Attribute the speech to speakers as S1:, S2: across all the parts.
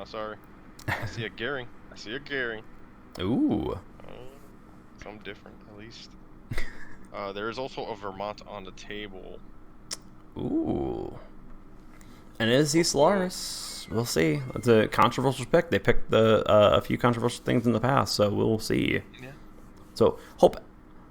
S1: sorry. I see a gearing. I see a gearing.
S2: Ooh.
S1: Some different, at least. There is also a Vermont on the table.
S2: Ooh. And it is the Solaris. We'll see. It's a controversial pick. They picked a few controversial things in the past, so we'll see.
S1: Yeah.
S2: So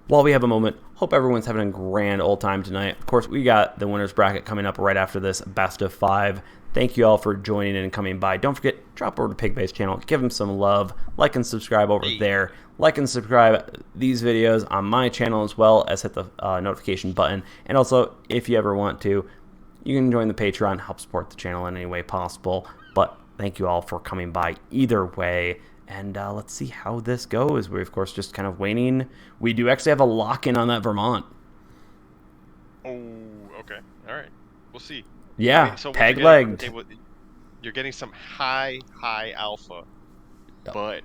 S2: while we have a moment, hope everyone's having a grand old time tonight. Of course, we got the winner's bracket coming up right after this best of 5. Thank you all for joining in and coming by. Don't forget, drop over to Pigbase channel, give them some love, like and subscribe over there. Like and subscribe these videos on my channel as well as hit the notification button. And also, if you ever want to, you can join the Patreon, help support the channel in any way possible. But thank you all for coming by either way. And let's see how this goes. We're, of course, just kind of waiting. We do actually have a lock-in on that Vermont.
S1: Oh, okay. All right. We'll see.
S2: Yeah,
S1: so
S2: peg-legged.
S1: You're getting some high alpha, but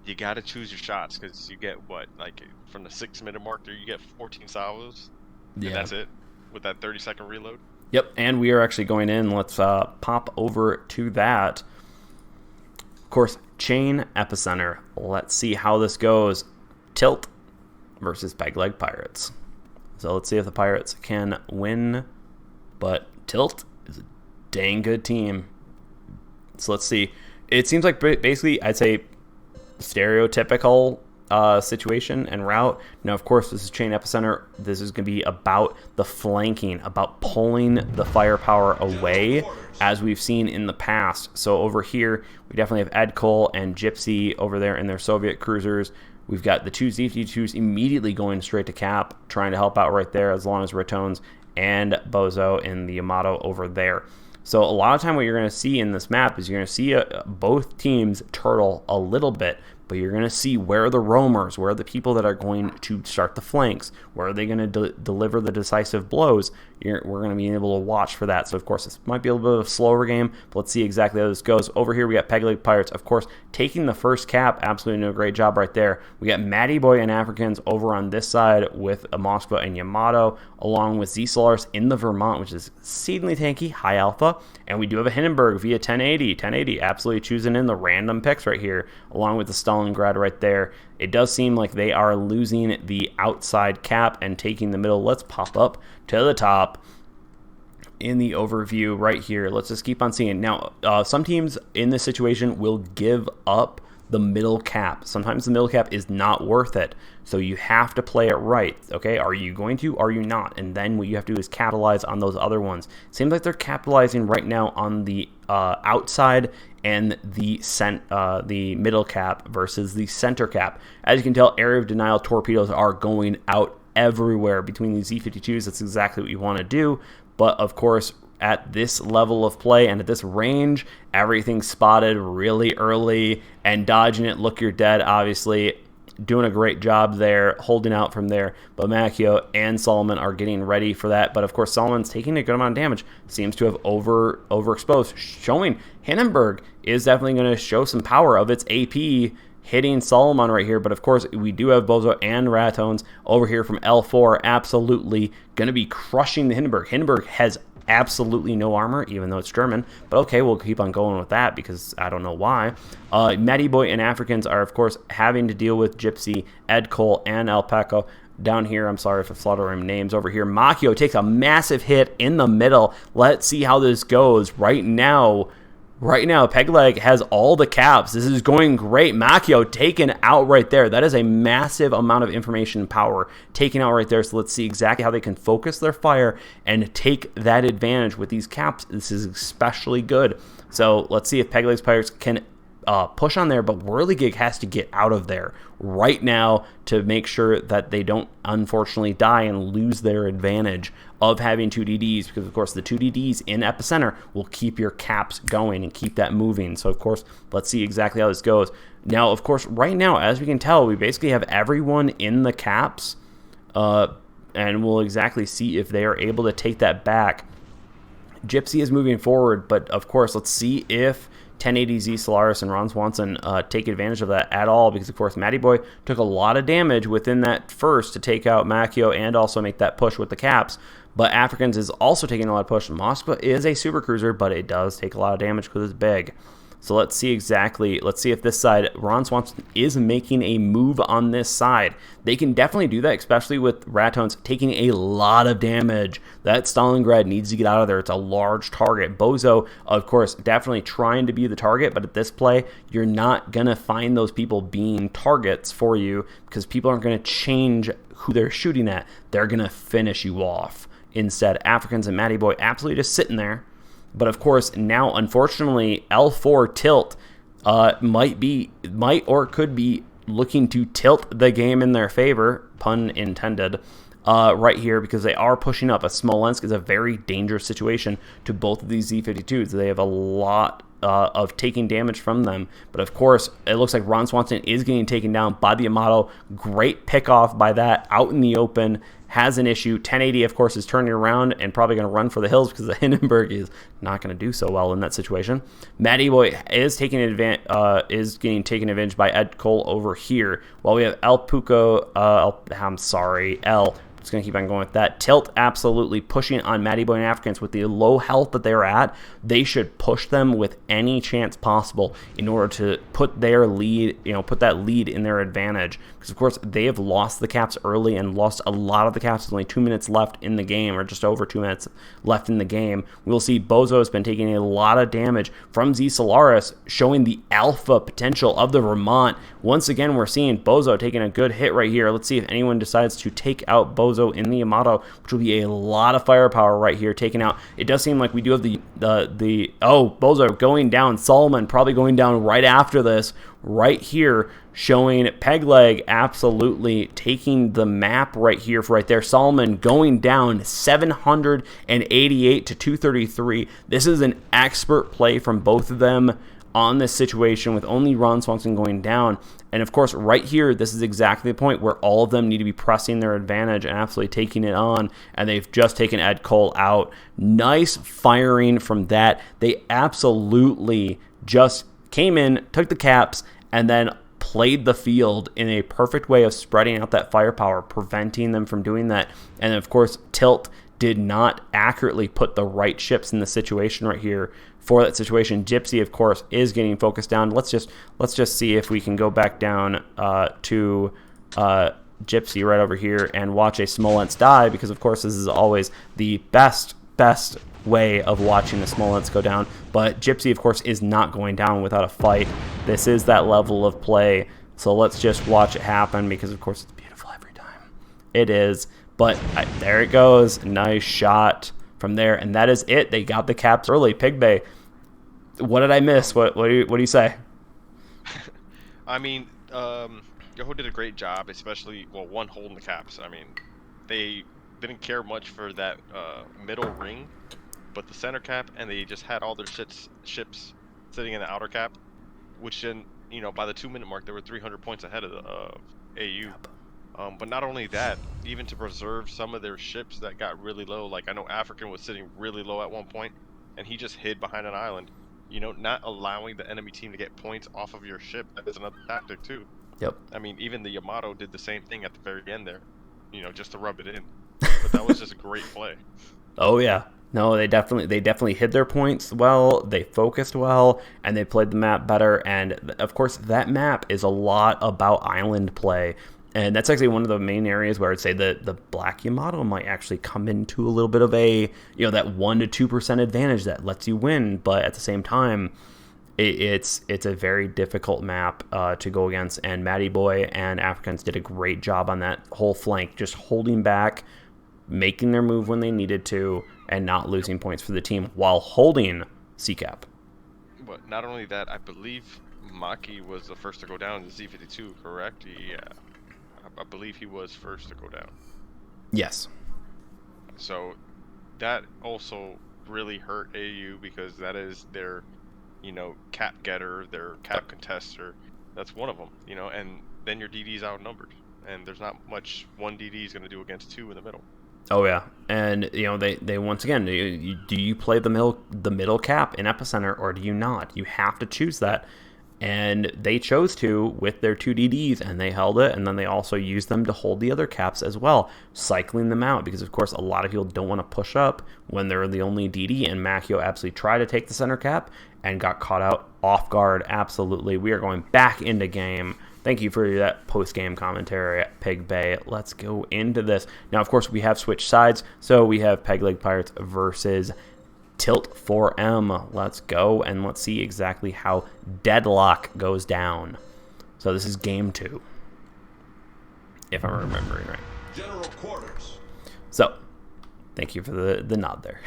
S1: you got to choose your shots because you get, what, like from the 6-minute mark there, you get 14 salvos?
S2: Yeah.
S1: And that's it with that 30-second reload?
S2: Yep, and we are actually going in. Let's pop over to that. Of course, Chain Epicenter. Let's see how this goes. Tilt versus Peg-Leg Pirates. So let's see if the Pirates can win. But Tilt is a dang good team. So let's see. It seems like basically, I'd say, stereotypical situation and route. Now, of course, this is Chain Epicenter. This is going to be about the flanking, about pulling the firepower away, as we've seen in the past. So over here, we definitely have Ed Cole and Gypsy over there in their Soviet cruisers. We've got the two Z-52s immediately going straight to cap, trying to help out right there, as long as Ratones and Bozo in the Yamato over there. So a lot of time what you're going to see in this map is you're going to see both teams turtle a little bit, but you're going to see where are the roamers, where are the people that are going to start the flanks, where are they going to deliver the decisive blows. We're going to be able to watch for that. So, of course, this might be a little bit of a slower game, but let's see exactly how this goes. Over here, we got Peg-Leg Pirates, of course, taking the first cap. Absolutely doing a great job right there. We got Matty Boy and Africans over on this side with a Moskva and Yamato, along with Z-Solaris in the Vermont, which is exceedingly tanky, high alpha. And we do have a Hindenburg via 1080. 1080 absolutely choosing in the random picks right here, along with the Stalingrad right there. It does seem like they are losing the outside cap and taking the middle. Let's pop up to the top in the overview right here. Let's just keep on seeing. Now, some teams in this situation will give up the middle cap. Sometimes the middle cap is not worth it, so you have to play it right. Okay, are you going to? Are you not? And then what you have to do is capitalize on those other ones. Seems like they're capitalizing right now on the outside and the middle cap versus the center cap. As you can tell, area of denial torpedoes are going out everywhere between these Z-52s. That's exactly what you want to do. But of course, at this level of play and at this range, everything's spotted really early, and dodging it, look, you're dead, obviously. Doing a great job there, holding out from there. But Macchio and Solomon are getting ready for that. But of course, Solomon's taking a good amount of damage. Seems to have overexposed, showing Hindenburg is definitely going to show some power of its AP hitting Solomon right here. But of course, we do have Bozo and Ratones over here from L4, absolutely going to be crushing the Hindenburg. Hindenburg has absolutely no armor, even though it's German. But okay, we'll keep on going with that because I don't know why. Matty Boy and Africans are, of course, having to deal with Gypsy, Ed Cole, and Alpaco. Down here, I'm sorry if I'm slaughtering names. Over here, Macchio takes a massive hit in the middle. Let's see how this goes. Right now, Peg-Leg has all the caps. This is going great. Macchio taken out right there. That is a massive amount of information power taken out right there. So let's see exactly how they can focus their fire and take that advantage with these caps. This is especially good. So let's see if Peg-Leg's Pirates can push on there, but Whirligig has to get out of there right now to make sure that they don't unfortunately die and lose their advantage of having 2 DDs, because of course the 2 DDs in Epicenter will keep your caps going and keep that moving. So of course, let's see exactly how this goes. Now, of course, right now, as we can tell, we basically have everyone in the caps, and we'll exactly see if they are able to take that back. Gypsy is moving forward, but of course, let's see if 1080Z Solaris and Ron Swanson take advantage of that at all, because of course Matty Boy took a lot of damage within that first to take out Macchio and also make that push with the caps. But Africans is also taking a lot of push. Moskva is a super cruiser, but it does take a lot of damage because it's big. So let's see if this side, Ron Swanson is making a move on this side. They can definitely do that, especially with Ratones taking a lot of damage. That Stalingrad needs to get out of there. It's a large target. Bozo, of course, definitely trying to be the target, but at this play, you're not going to find those people being targets for you because people aren't going to change who they're shooting at. They're going to finish you off. Instead, Africans and Matty Boy absolutely just sitting there. But of course, now, unfortunately, L4 Tilt might or could be looking to tilt the game in their favor, pun intended, right here, because they are pushing up. A Smolensk is a very dangerous situation to both of these Z-52s. They have a lot of taking damage from them. But of course, it looks like Ron Swanson is getting taken down by the Yamato. Great pick off by that out in the open. Has an issue. 1080, of course, is turning around and probably going to run for the hills because the Hindenburg is not going to do so well in that situation. Matty Boy is getting taken advantage by Ed Cole over here, while we have El Puco. L. Just going to keep on going with that. Tilt absolutely pushing on Matty Boy and Africans with the low health that they're at. They should push them with any chance possible in order to put their lead, put that lead in their advantage. Because, of course, they have lost the caps early and lost a lot of the caps with only 2 minutes left in the game, or just over 2 minutes left in the game. We'll see Bozo has been taking a lot of damage from Z Solaris, showing the alpha potential of the Vermont. Once again, we're seeing Bozo taking a good hit right here. Let's see if anyone decides to take out Bozo in the Yamato, which will be a lot of firepower right here taken out. It does seem like we do have Bozo going down. Solomon probably going down right after this, right here, showing Pegleg absolutely taking the map right here, right there. Solomon going down 788 to 233. This is an expert play from both of them on this situation, with only Ron Swanson going down. And of course, right here, this is exactly the point where all of them need to be pressing their advantage and absolutely taking it on. And they've just taken Ed Cole out. Nice firing from that. They absolutely just came in, took the caps, and then played the field in a perfect way of spreading out that firepower, preventing them from doing that. And of course, Tilt did not accurately put the right ships in the situation right here for that situation. Gypsy, of course, is getting focused down. Let's just see if we can go back down to Gypsy right over here and watch a Smolensk die, because of course this is always the best way of watching the Smolensk go down. But Gypsy, of course, is not going down without a fight. This is that level of play, so let's just watch it happen, because of course it's beautiful every time. It is. But there it goes. Nice shot from there. And that is it. They got the caps early. Pigbay, what did I miss? What do you say?
S1: I mean, Yoho did a great job, especially, one, holding the caps. I mean, they didn't care much for that middle ring, but the center cap, and they just had all their ships sitting in the outer cap, which then, by the 2 minute mark, they were 300 points ahead of the AU. Yep. But not only that, even to preserve some of their ships that got really low, like I know African was sitting really low at one point, and he just hid behind an island. Not allowing the enemy team to get points off of your ship, that is another tactic too.
S2: Yep.
S1: I mean, even the Yamato did the same thing at the very end there, just to rub it in. But that was just a great play.
S2: Oh yeah. No, they definitely hid their points well, they focused well, and they played the map better. And of course, that map is a lot about island play. And that's actually one of the main areas where I'd say the Black Yamato might actually come into a little bit of a, that 1% to 2% advantage that lets you win. But at the same time, it's a very difficult map to go against. And Matty Boy and Africans did a great job on that whole flank, just holding back, making their move when they needed to, and not losing points for the team while holding CCAP.
S1: But not only that, I believe Maki was the first to go down in the Z-52, correct? Yeah. I believe he was first to go down.
S2: Yes.
S1: So that also really hurt AU, because that is their, cap getter, their cap contester. That's one of them, and then your DD's outnumbered, and there's not much one DD is going to do against two in the middle.
S2: Oh yeah, and they once again, do you play the middle cap in Epicenter, or do you not? You have to choose that. And they chose to with their 2 DDs, and they held it, and then they also used them to hold the other caps as well, cycling them out, because of course a lot of people don't want to push up when they're the only DD, and Macchio absolutely tried to take the center cap and got caught out off guard. Absolutely. We are going back into game. Thank you for that post-game commentary at Pig Bay. Let's go into this. Now, of course, we have switched sides, so we have Peg Leg Pirates versus TILT4M. Let's go, and let's see exactly how Deadlock goes down. So this is game 2, if I'm remembering right.
S3: General quarters.
S2: So, thank you for the nod there.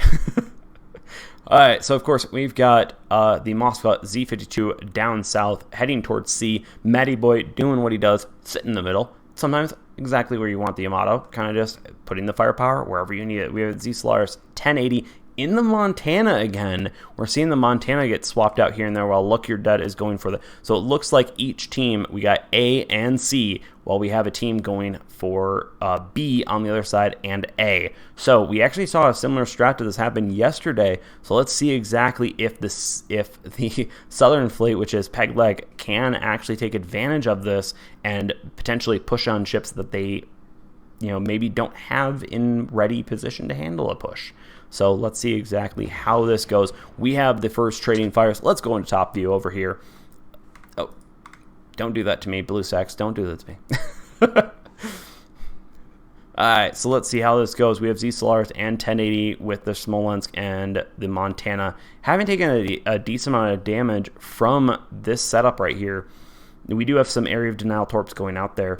S2: All right, so of course we've got the Moskva Z52 down south, heading towards C. Matty Boy doing what he does, sit in the middle. Sometimes exactly where you want the Yamato, kind of just putting the firepower wherever you need it. We have Z Solaris 1080 in the Montana again. We're seeing the Montana get swapped out here and there while Look Your Dead is going for the... So it looks like each team, we got A and C, while we have a team going for B on the other side and A. So we actually saw a similar strat to this happen yesterday. So let's see exactly if the Southern Fleet, which is Peg Leg, can actually take advantage of this and potentially push on ships that they, maybe don't have in ready position to handle a push. So let's see exactly how this goes. We have the first trading fires. Let's go into top view over here. Oh, don't do that to me, Blue Stacks. Don't do that to me. All right, so let's see how this goes. We have Z Solaris and 1080 with the Smolensk and the Montana. Having taken a decent amount of damage from this setup right here, we do have some area of denial torps going out there.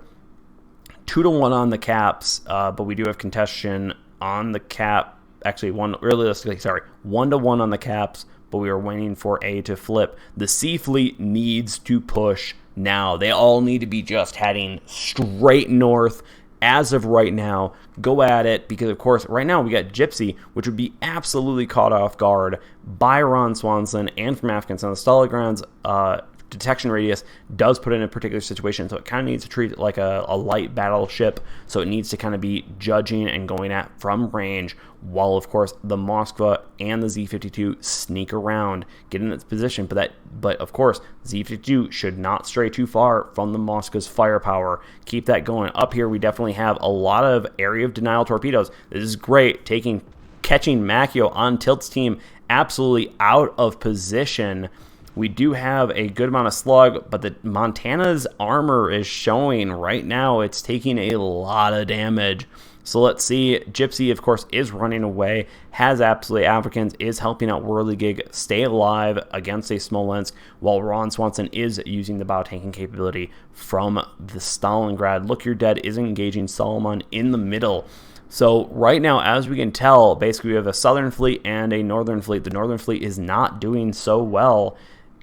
S2: 2-to-1 on the caps, but we do have contention on the cap. Actually, 1-to-1 on the caps, but we are waiting for A to flip. The C fleet needs to push now. They all need to be just heading straight north as of right now. Go at it, because of course right now we got Gypsy, which would be absolutely caught off guard by Ron Swanson and from Afghanistan. The Stalagran's detection radius does put it in a particular situation, so it kind of needs to treat it like a light battleship, so it needs to kind of be judging and going at from range, while of course the Moskva and the Z52 sneak around, get in its position. But of course Z52 should not stray too far from the Moskva's firepower. Keep that going. Up here we definitely have a lot of area of denial torpedoes. This is great, catching Macchio on Tilt's team absolutely out of position. We do have a good amount of slug, but the Montana's armor is showing right now. It's taking a lot of damage. So let's see. Gypsy, of course, is running away, has absolutely Africans, is helping out Whirligig stay alive against a Smolensk, while Ron Swanson is using the bow tanking capability from the Stalingrad. Look Your Dead is engaging Solomon in the middle. So right now, as we can tell, basically we have a Southern Fleet and a Northern Fleet. The Northern Fleet is not doing so well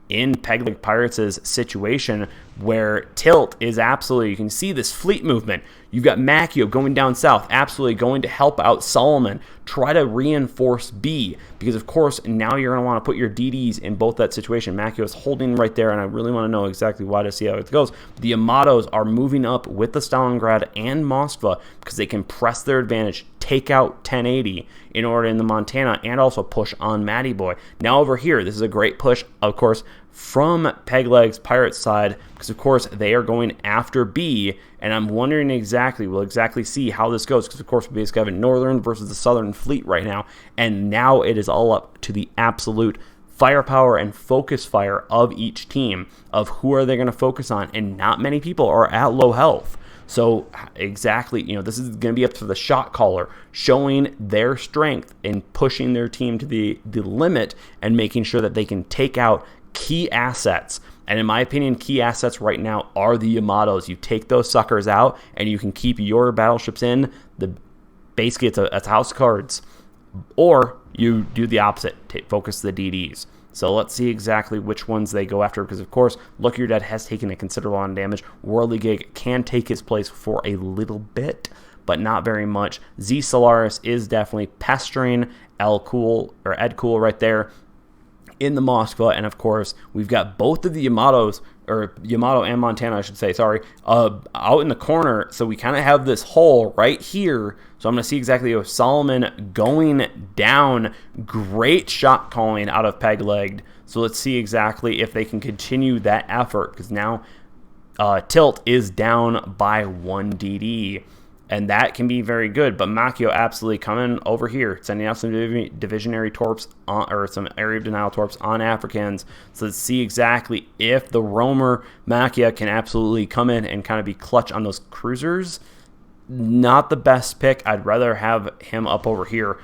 S2: in Peg Leg Pirates' situation, where Tilt is absolutely, you can see this fleet movement. You've got Macchio going down south, absolutely going to help out Solomon, try to reinforce B, because of course now you're going to want to put your DDs in both that situation. Macchio is holding right there, and I really want to know exactly why to see how it goes. The Yamatos are moving up with the Stalingrad and Moskva because they can press their advantage, take out 1080 in order in the Montana, and also push on Matty Boy. Now over here, this is a great push, of course, from Peg Leg's Pirates side, because of course they are going after B, and I'm wondering we'll exactly see how this goes, because of course we basically have a Northern versus the Southern Fleet right now, and now it is all up to the absolute firepower and focus fire of each team, of who are they going to focus on, and not many people are at low health. So exactly, this is going to be up to the shot caller, showing their strength in pushing their team to the limit and making sure that they can take out key assets. And in my opinion, key assets right now are the Yamatos. You take those suckers out and you can keep your battleships in. Basically, it's a house of cards. Or you do the opposite, focus the DDs. So let's see exactly which ones they go after, because of course, Look Your Dead has taken a considerable amount of damage. Whirligig can take his place for a little bit, but not very much. Z Solaris is definitely pestering Ed Cool right there in the Moskva, and of course, we've got both of the Yamatos, or Yamato and Montana, I should say, out in the corner, so we kind of have this hole right here. So I'm going to see exactly Solomon going down. Great shot calling out of Peg Legged. So let's see exactly if they can continue that effort, because now Tilt is down by 1 DD, and that can be very good. But Makio absolutely coming over here, sending out some divisionary torps or some area of denial torps on Africans. So let's see exactly if the roamer Makia can absolutely come in and kind of be clutch on those cruisers. Not the best pick. I'd rather have him up over here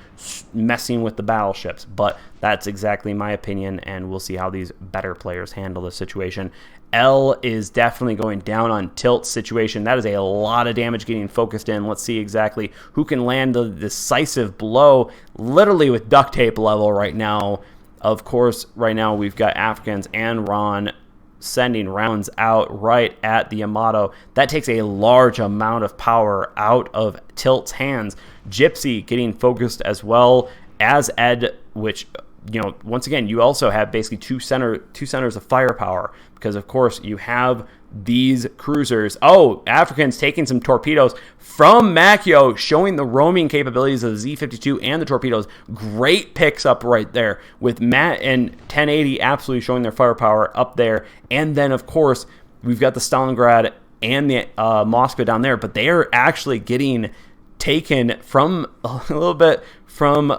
S2: messing with the battleships, but that's exactly my opinion, and we'll see how these better players handle the situation. L is definitely going down on Tilt's situation. That is a lot of damage getting focused in. Let's see exactly who can land the decisive blow, literally with duct tape level right now. Of course, right now we've got Africans and Ron sending rounds out right at the Yamato. That takes a large amount of power out of Tilt's hands. Gypsy getting focused as well as Ed, which, you know, once again, you also have basically two centers of firepower, because of course you have these cruisers. Oh, Africans taking some torpedoes from Makio, showing the roaming capabilities of the Z-52 and the torpedoes. Great picks up right there, with Matt and 1080 absolutely showing their firepower up there. And then, of course, we've got the Stalingrad and the Moskva down there, but they are actually getting taken from a little bit from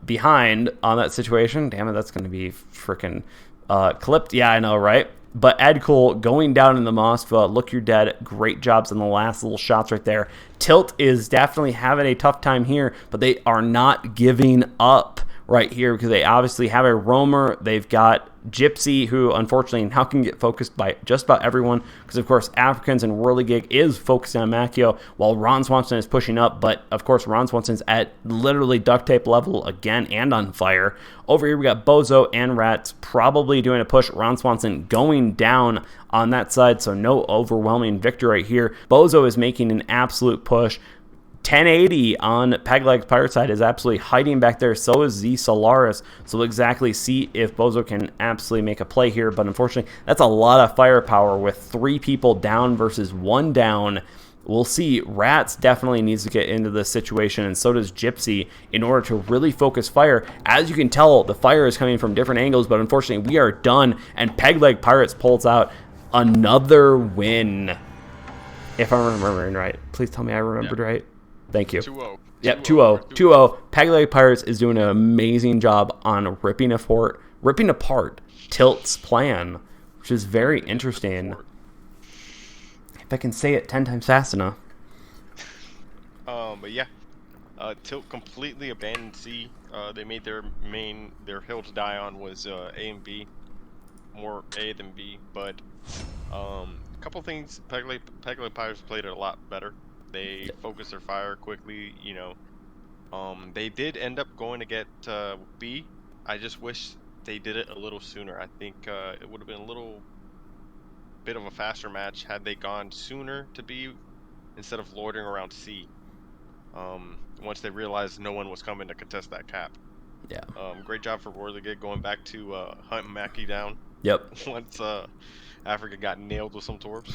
S2: behind on that situation. Damn it, that's going to be freaking clipped. Yeah, I know, right? But Ed Cole going down in the Moskva, look, you're dead. Great jobs in the last little shots right there. Tilt is definitely having a tough time here, but they are not giving up right here, because they obviously have a roamer. They've got Gypsy, who unfortunately now can get focused by just about everyone, because of course Africans and Whirligig is focusing on Makio while Ron Swanson is pushing up. But of course Ron Swanson's at literally duct tape level again and on fire. Over here we got Bozo and Rats probably doing a push. Ron Swanson going down on that side, so no overwhelming victory right here. Bozo is making an absolute push. 1080 on Pegleg's pirate side is absolutely hiding back there. So is Z Solaris. So we'll exactly see if Bozo can absolutely make a play here. But unfortunately, that's a lot of firepower with 3 people down versus 1 down. We'll see. Rats definitely needs to get into this situation, and so does Gypsy, in order to really focus fire. As you can tell, the fire is coming from different angles, but unfortunately, we are done, and Pegleg Pirates pulls out another win. If I'm remembering right. Please tell me I remembered right. Thank you.
S1: 2-0.
S2: Yep, 2-0. 2-0. Pegleg Pirates is doing an amazing job on ripping apart Tilt's plan, which is very interesting. If I can say it 10 times fast enough.
S1: But yeah, Tilt completely abandoned C. They made their hill to die on was A and B, more A than B. But a couple things, Pegleg Pirates played it a lot better. They focused their fire quickly, you know. They did end up going to get B. I just wish they did it a little sooner. I think it would have been a little bit of a faster match had they gone sooner to B instead of loitering around C. Once they realized no one was coming to contest that cap.
S2: Yeah.
S1: Great job for Whirligig going back to hunt Mackie down.
S2: Yep.
S1: Once Africa got nailed with some torps.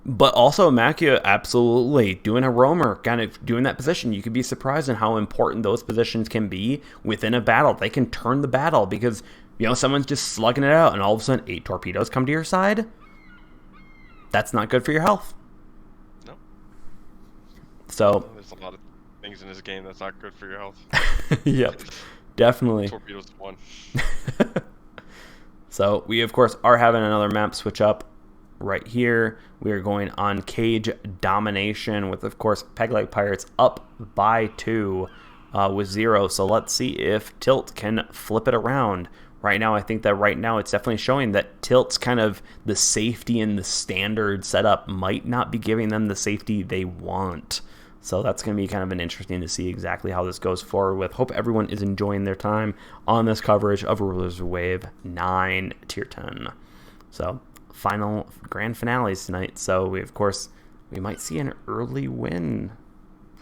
S2: But also Makia absolutely doing a roamer, kind of doing that position. You could be surprised in how important those positions can be within a battle. They can turn the battle because, you know, someone's just slugging it out and all of a sudden 8 torpedoes come to your side. That's not good for your health.
S1: No.
S2: So
S1: there's a lot of things in this game that's not good for your health.
S2: Yep, definitely.
S1: Torpedoes one.
S2: So we, of course, are having another map switch up. Right here, we are going on Cage Domination with, of course, Pegleg Pirates up by 2 with 0. So let's see if Tilt can flip it around. Right now, I think that right now it's definitely showing that Tilt's kind of the safety and the standard setup might not be giving them the safety they want. So that's going to be kind of an interesting to see exactly how this goes forward with. Hope everyone is enjoying their time on this coverage of Rulers Wave 9 Tier 10. So final grand finales tonight, so we might see an early win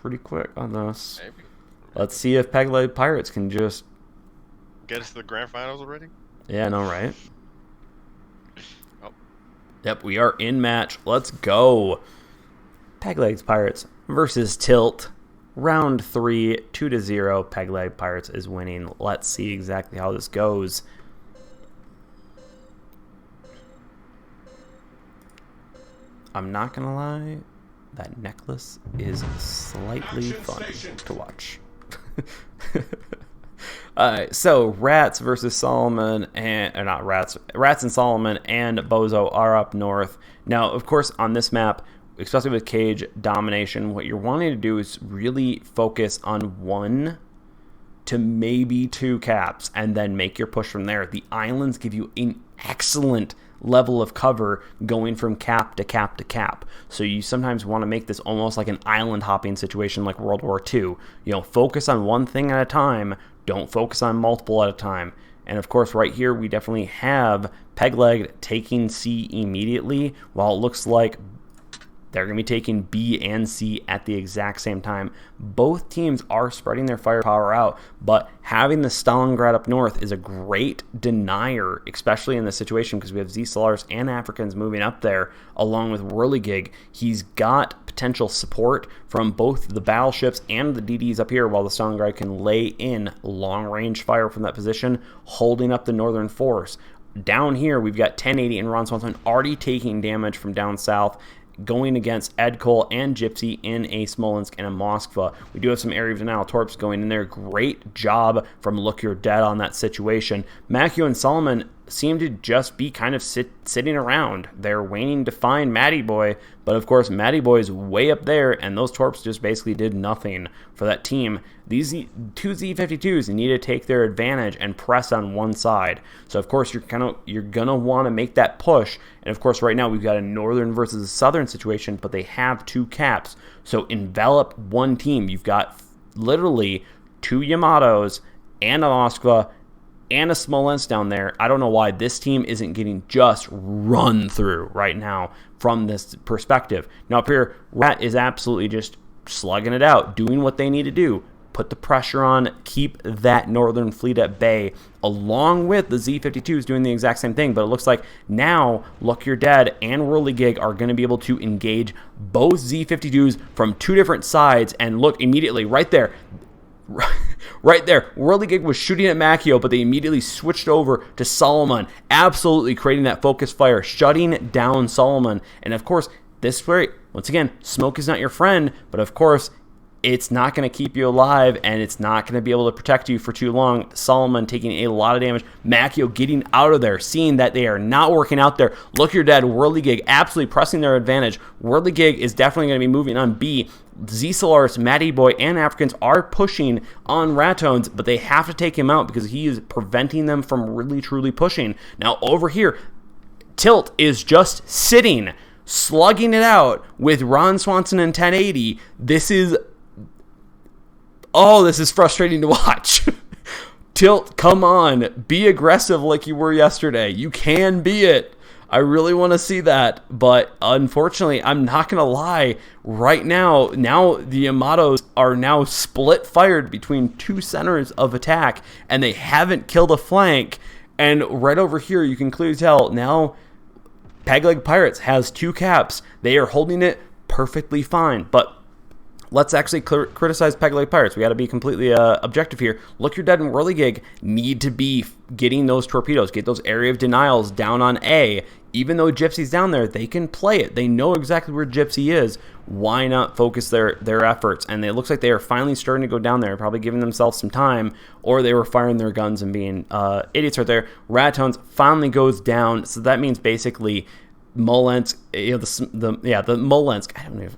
S2: pretty quick on this.
S1: Maybe.
S2: Let's see if Pegleg Pirates can just
S1: get us to the grand finals already.
S2: Yeah, no, right?
S1: Oh.
S2: Yep, we are in match. Let's go. Pegleg Pirates versus Tilt. Round 3, 2-0. Pegleg Pirates is winning. Let's see exactly how this goes. I'm not going to lie, that necklace is slightly fun to watch. So Rats versus Solomon, or not Rats, Rats and Solomon and Bozo are up north. Now, of course, on this map, especially with cage domination, what you're wanting to do is really focus on 1 to maybe 2 caps and then make your push from there. The islands give you an excellent level of cover going from cap to cap to cap. So you sometimes want to make this almost like an island hopping situation like World War II. Focus on one thing at a time. Don't focus on multiple at a time. And of course, right here, we definitely have Pegleg taking C immediately, while it looks like they're going to be taking B and C at the exact same time. Both teams are spreading their firepower out, but having the Stalingrad up north is a great denier, especially in this situation, because we have Z-Solars and Africans moving up there, along with Whirligig. He's got potential support from both the battleships and the DDs up here, while the Stalingrad can lay in long-range fire from that position, holding up the northern force. Down here, we've got 1080 and Ron Swanson already taking damage from down south, going against Ed Cole and Gypsy in a Smolensk and a Moskva. We do have some area of denial torps going in there. Great job from Look You're Dead on that situation. Macchio and Solomon seem to just be kind of sitting around. They're waiting to find Matty Boy, but of course Matty Boy is way up there, and those torps just basically did nothing for that team. These two Z52s need to take their advantage and press on one side. So of course you're gonna want to make that push. And of course right now we've got a northern versus a southern situation, but they have 2 caps. So envelop one team. You've got literally 2 Yamatos and a Moskva and a Smolensk down there. I don't know why this team isn't getting just run through right now from this perspective. Now up here, Rat is absolutely just slugging it out, doing what they need to do. Put the pressure on, keep that northern fleet at bay, along with the Z-52s doing the exact same thing. But it looks like now Look You're Dead and Whirligig are going to be able to engage both Z-52s from 2 different sides. And look, immediately right there, right there, Whirligig was shooting at Macchio, but they immediately switched over to Solomon, absolutely creating that focus fire, shutting down Solomon. And of course, this way, once again, smoke is not your friend, but of course, it's not going to keep you alive, and it's not going to be able to protect you for too long. Solomon taking a lot of damage. Macchio getting out of there, seeing that they are not working out there. Look You're Dead, Whirligig absolutely pressing their advantage. Whirligig is definitely going to be moving on B. Z-Solaris, Matty Boy, and Africans are pushing on Ratones, but they have to take him out because he is preventing them from really, truly pushing. Now, over here, Tilt is just sitting, slugging it out with Ron Swanson and 1080. This is frustrating to watch. Tilt, come on. Be aggressive like you were yesterday. You can be it. I really want to see that. But unfortunately, I'm not going to lie. Right now the Yamatos are now split fired between 2 centers of attack, and they haven't killed a flank. And right over here, you can clearly tell now Pegleg Pirates has 2 caps. They are holding it perfectly fine. But let's actually criticize Pegleg Pirates. We got to be completely objective here. Look You're Dead and Whirligig need to be getting those torpedoes, get those area of denials down on A. Even though Gypsy's down there, they can play it. They know exactly where Gypsy is. Why not focus their efforts? And it looks like they are finally starting to go down there, probably giving themselves some time, or they were firing their guns and being idiots right there. Ratones finally goes down, so that means basically Smolensk, the Smolensk, I don't know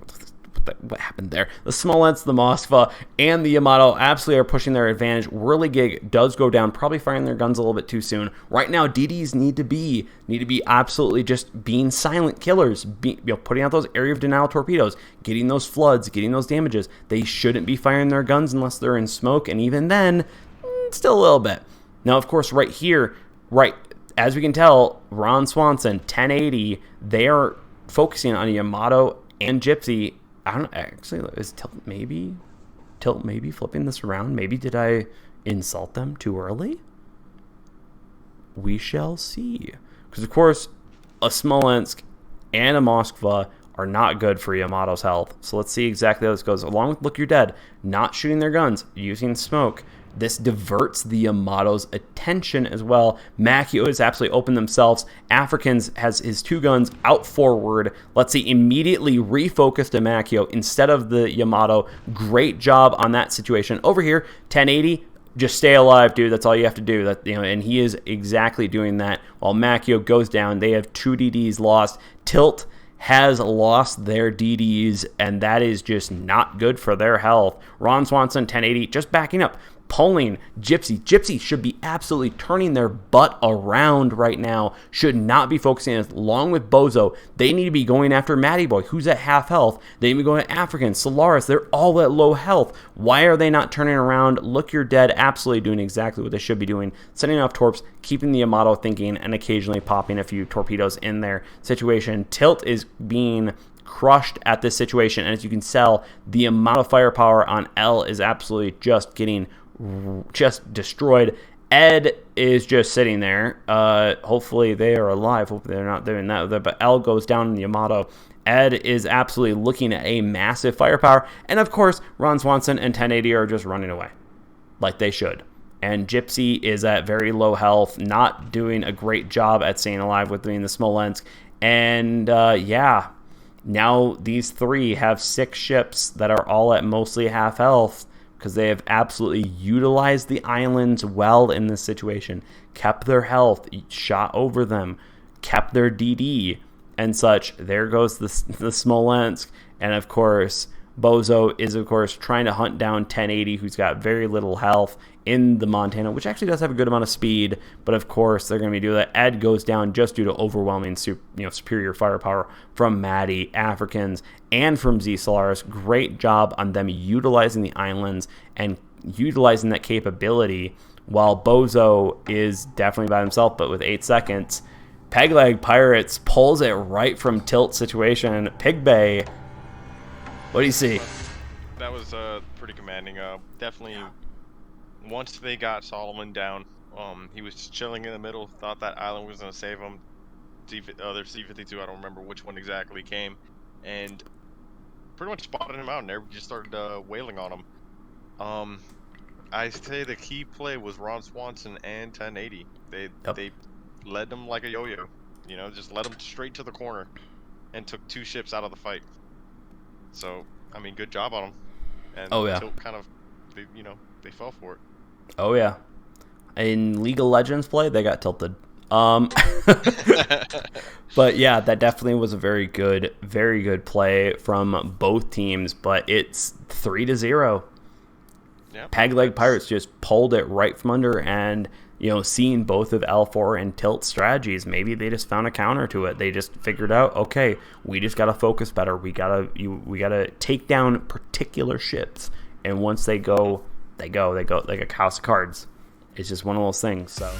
S2: what happened there. The Smolensk, the Moskva, and the Yamato absolutely are pushing their advantage. Whirligig does go down, probably firing their guns a little bit too soon. Right now, DDs need to be absolutely just being silent killers, putting out those area of denial torpedoes, getting those floods, getting those damages. They shouldn't be firing their guns unless they're in smoke, and even then, still a little bit. Now, of course, right here, as we can tell, Ron Swanson, 1080, they are focusing on Yamato and Gypsy. I don't know, actually, is Tilt maybe flipping this around? Maybe did I insult them too early? We shall see. Because, of course, a Smolensk and a Moskva are not good for Yamato's health. So let's see exactly how this goes. Along with Look You're Dead, not shooting their guns, using smoke. This diverts the Yamato's attention as well. Makio is absolutely open themselves. Africans has his 2 guns out forward. Let's see, immediately refocused to Makio instead of the Yamato. Great job on that situation. Over here, 1080. Just stay alive, dude. That's all you have to do. That, you know, and he is exactly doing that. While Makio goes down, they have 2 DDs lost. Tilt has lost their DDs, and that is just not good for their health. Ron Swanson, 1080, just backing up, pulling Gypsy. Gypsy should be absolutely turning their butt around right now, should not be focusing along with Bozo. They need to be going after Matty Boy, who's at half health. They need to be going to African, Solaris, they're all at low health. Why are they not turning around? Look, you're dead, absolutely doing exactly what they should be doing, setting off torps, keeping the Yamato thinking, and occasionally popping a few torpedoes in their situation. Tilt is being crushed at this situation, and as you can tell, the amount of firepower on L is absolutely just getting destroyed. Ed is just sitting there. Hopefully they are alive. Hopefully they're not doing that. But L goes down in the Yamato. Ed is absolutely looking at a massive firepower. And of course, Ron Swanson and 1080 are just running away like they should. And Gypsy is at very low health, not doing a great job at staying alive with being the Smolensk. And yeah, now these 3 have 6 ships that are all at mostly half health, because they have absolutely utilized the islands well in this situation, kept their health, shot over them, kept their DD and such. There goes the Smolensk, and of course Bozo is of course trying to hunt down 1080, who's got very little health in the Montana, which actually does have a good amount of speed, but of course they're going to be doing that. Ed goes down just due to overwhelming superior firepower from Maddie, Africans, and from Z Solaris. Great job on them utilizing the islands and utilizing that capability, while Bozo is definitely by himself, but with 8 seconds. Pegleg Pirates pulls it right from Tilt situation. Pig Bay, what do you see?
S1: That was pretty commanding. Definitely, once they got Solomon down, he was just chilling in the middle, thought that island was going to save him. Their C-52, I don't remember which one exactly came, and pretty much spotted him out, and everybody just started wailing on him. I say the key play was Ron Swanson and 1080. They led them like a yo-yo, just led them straight to the corner, and took 2 ships out of the fight. So, I mean, good job on them. And Tilt kind of, they fell for it.
S2: Oh yeah. In League of Legends play, they got tilted. But yeah, that definitely was a very good play from both teams. But it's 3-0. Yep. Pegleg Pirates just pulled it right from under, and seeing both of L4 and Tilt strategies, maybe they just found a counter to it. They just figured out, okay, we just gotta focus better. We gotta take down particular ships, and once they go like a house of cards. It's just one of those things. So.